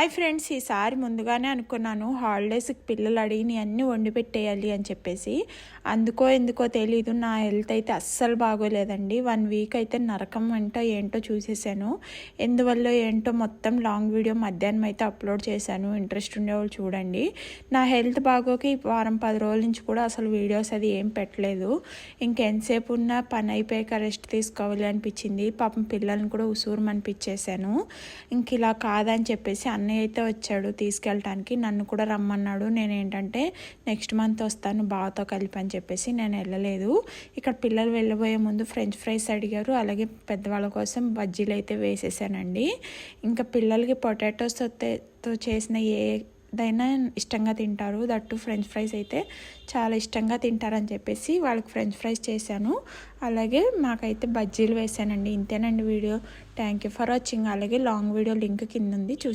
Hi friends, ఈసారి ముందుగానే అనుకున్నాను హాలిడేస్కి పిల్లలు అడిగినవి అన్నీ వండి పెట్టేయాలి అని చెప్పేసి. ఎందుకో తెలీదు, నా హెల్త్ అయితే అస్సలు బాగోలేదండి. 1 వీక్ అయితే నరకం ఏంటో చూసేసాను. ఎందువల్ల ఏంటో మొత్తం లాంగ్ వీడియో మధ్యాహ్నం అయితే అప్లోడ్ చేశాను. ఇంట్రెస్ట్ ఉండేవాళ్ళు చూడండి. నా హెల్త్ బాగోకి వారం 10 రోజుల నుంచి కూడా అసలు వీడియోస్ అది ఏం పెట్టలేదు. ఇంకెంతసేపు ఉన్నా పని అయిపోయాక రెస్ట్ తీసుకోవాలి అనిపించింది. పాపం పిల్లల్ని కూడా ఉసూరుమనిపించేశాను. ఇంక ఇలా కాదని చెప్పేసి అన్నయ్య అయితే వచ్చాడు తీసుకెళ్ళటానికి. నన్ను కూడా రమ్మన్నాడు. నేనేంటంటే నెక్స్ట్ మంత్ వస్తాను బావతో కలిపి అని చెప్పేసి నేను వెళ్ళలేదు. ఇక్కడ పిల్లలు వెళ్ళబోయే ముందు ఫ్రెంచ్ ఫ్రైస్ అడిగారు. అలాగే పెద్దవాళ్ళ కోసం బజ్జీలు అయితే వేసేసానండి. ఇంకా పిల్లలకి పొటాటోస్తో చేసిన ఏదైనా ఇష్టంగా తింటారు. దట్టు ఫ్రెంచ్ ఫ్రైస్ అయితే చాలా ఇష్టంగా తింటారని చెప్పేసి వాళ్ళకి ఫ్రెంచ్ ఫ్రైస్ చేశాను. అలాగే మాకైతే బజ్జీలు వేసానండి. ఇంతేనండి video. Thank you for watching. అలాగే లాంగ్ వీడియో లింక్ కింద ఉంది, చూసి